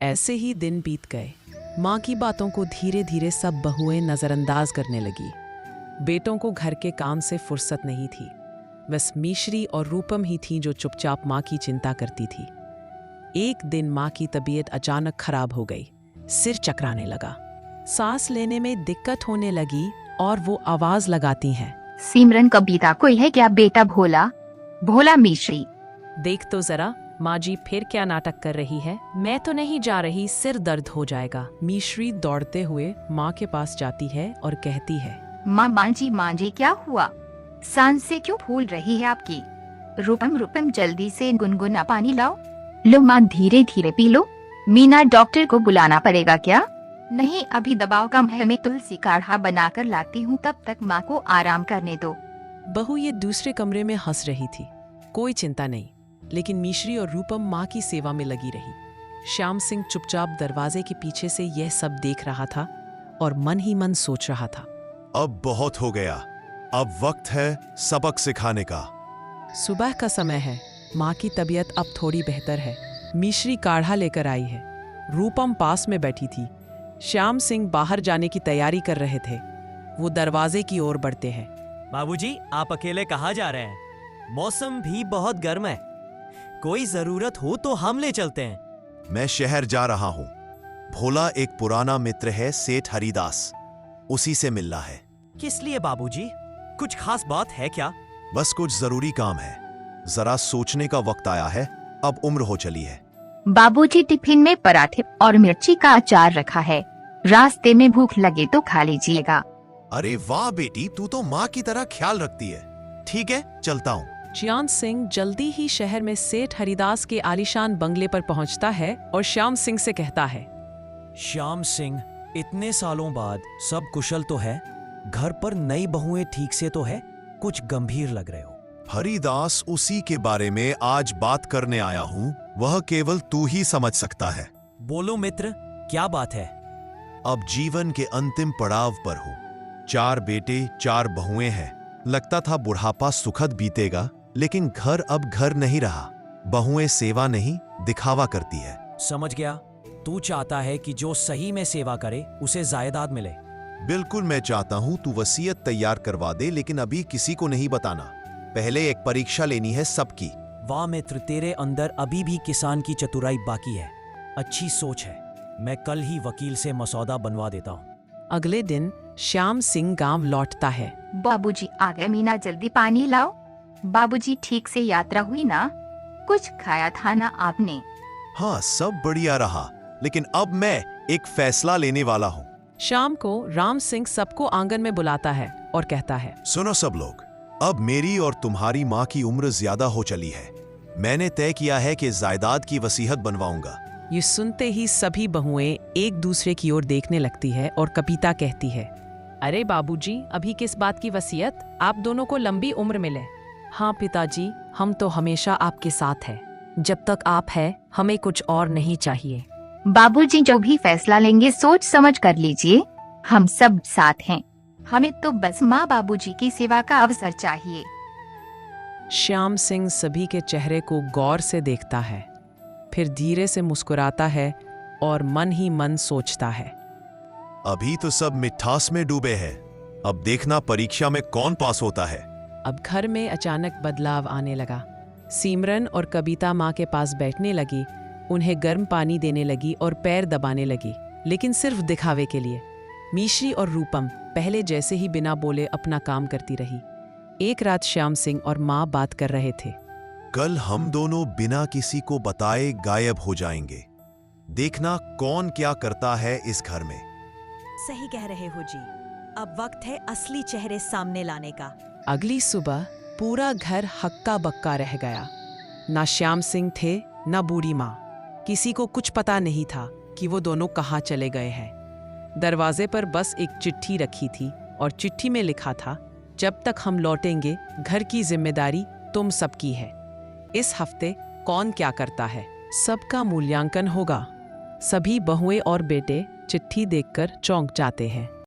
ऐसे ही दिन बीत गए। माँ की बातों को धीरे धीरे सब बहुएं नजरअंदाज करने लगी। बेटों को घर के काम से फुर्सत नहीं थी। बस मिश्री और रूपम ही थीं जो चुपचाप माँ की चिंता करती थी। एक दिन माँ की तबीयत अचानक खराब हो गई। सिर चकराने लगा, सांस लेने में दिक्कत होने लगी और वो आवाज लगाती हैं, सिमरन, कविता कोई है क्या बेटा? भोला भोला मिश्री। देख तो जरा माँ जी फिर क्या नाटक कर रही है। मैं तो नहीं जा रही, सिर दर्द हो जाएगा। मिश्री दौड़ते हुए माँ के पास जाती है और कहती है, माँ जी क्या हुआ? सांस से क्यों फूल रही है आपकी? रूपम जल्दी से गुनगुना पानी लाओ। लो माँ, धीरे धीरे पी लो। मीना, डॉक्टर को बुलाना पड़ेगा क्या? नहीं, अभी दबाव कम है, मैं तुलसी काढ़ा बनाकर लाती हूँ, तब तक माँ को आराम करने दो। बहू ये दूसरे कमरे में हंस रही थी। कोई चिंता नहीं, लेकिन मिश्री और रूपम माँ की सेवा में लगी रही। श्याम सिंह चुपचाप दरवाजे के पीछे से यह सब देख रहा था और मन ही मन सोच रहा था, अब बहुत हो गया, अब वक्त है सबक सिखाने का। सुबह का समय है। माँ की तबीयत अब थोड़ी बेहतर है। मिश्री काढ़ा लेकर आई है। रूपम पास में बैठी थी। श्याम सिंह बाहर जाने की तैयारी कर रहे थे। वो दरवाजे की ओर बढ़ते हैं। बाबूजी, आप अकेले कहाँ जा रहे हैं? मौसम भी बहुत गर्म है। कोई जरूरत हो तो हम ले चलते हैं। मैं शहर जा रहा हूं। भोला एक पुराना मित्र है, सेठ हरिदास, उसी से मिलना है। किस लिए बाबूजी? कुछ खास बात है क्या? बस कुछ जरूरी काम है। जरा सोचने का वक्त आया है, अब उम्र हो चली है। बाबूजी, टिफिन में पराठे और मिर्ची का अचार रखा है, रास्ते में भूख लगे तो खा लीजिएगा। अरे वाह बेटी, तू तो माँ की तरह ख्याल रखती है। ठीक है, चलता हूँ। श्याम सिंह जल्दी ही शहर में सेठ हरिदास के आलीशान बंगले पर पहुंचता है और श्याम सिंह से कहता है, श्याम सिंह, इतने सालों बाद सब कुशल तो है? घर पर नई बहुएं ठीक से तो है? कुछ गंभीर लग रहे हो। हरिदास, उसी के बारे में आज बात करने आया हूँ। वह केवल तू ही समझ सकता है। बोलो मित्र, क्या बात है? अब जीवन के अंतिम पड़ाव पर हूँ। 4 बेटे 4 बहुएं हैं। लगता था बुढ़ापा सुखद बीतेगा, लेकिन घर अब घर नहीं रहा। बहुएं सेवा नहीं, दिखावा करती है। समझ गया। तू चाहता है कि जो सही में सेवा करे उसे जायदाद मिले। बिल्कुल, मैं चाहता हूँ तू वसीयत तैयार करवा दे, लेकिन अभी किसी को नहीं बताना। पहले एक परीक्षा लेनी है सबकी। वाह मित्र, तेरे अंदर अभी भी किसान की चतुराई बाकी है। अच्छी सोच है। मैं कल ही वकील से मसौदा बनवा देता हूँ। अगले दिन श्याम सिंह गांव लौटता है। बाबूजी आ गए। मीना, जल्दी पानी लाओ। बाबूजी, ठीक से यात्रा हुई ना? कुछ खाया था ना आपने? हाँ, सब बढ़िया रहा, लेकिन अब मैं एक फैसला लेने वाला हूँ। शाम को राम सिंह सबको आंगन में बुलाता है और कहता है, सुनो सब लोग, अब मेरी और तुम्हारी माँ की उम्र ज्यादा हो चली है। मैंने तय किया है कि जायदाद की वसीयत बनवाऊंगा। ये सुनते ही सभी बहुएं एक दूसरे की ओर देखने लगती है और कविता कहती है, अरे बाबूजी, अभी किस बात की वसीयत? आप दोनों को लंबी उम्र मिले। हाँ पिताजी, हम तो हमेशा आपके साथ हैं। जब तक आप हैं, हमें कुछ और नहीं चाहिए। बाबूजी, जो भी फैसला लेंगे सोच समझ कर लीजिए। हम सब साथ हैं। हमें तो बस माँ बाबूजी की सेवा का अवसर चाहिए। श्याम सिंह सभी के चेहरे को गौर से देखता है, फिर धीरे से मुस्कुराता है और मन ही मन सोचता है, अभी तो सब मिठास में डूबे हैं। अब देखना परीक्षा में कौन पास होता है। अब घर में अचानक बदलाव आने लगा। सिमरन और कविता माँ के पास बैठने लगी, उन्हें गर्म पानी देने लगी और पैर दबाने लगी, लेकिन सिर्फ दिखावे के लिए। मिश्री और रूपम पहले जैसे ही बिना बोले अपना काम करती रही। एक रात श्याम सिंह और माँ बात कर रहे थे। कल हम दोनों बिना किसी को बताए गायब हो जाएंगे। देखना कौन क्या करता है इस घर में। सही कह रहे हो जी, अब वक्त है असली चेहरे सामने लाने का। अगली सुबह पूरा घर हक्का बक्का रह गया। ना श्याम सिंह थे, ना बूढ़ी माँ। किसी को कुछ पता नहीं था कि वो दोनों कहाँ चले गए हैं। दरवाजे पर बस एक चिट्ठी रखी थी और चिट्ठी में लिखा था, जब तक हम लौटेंगे घर की जिम्मेदारी तुम सबकी है। इस हफ्ते कौन क्या करता है, सबका मूल्यांकन होगा। सभी बहुएं और बेटे चिट्ठी देखकर चौंक जाते हैं।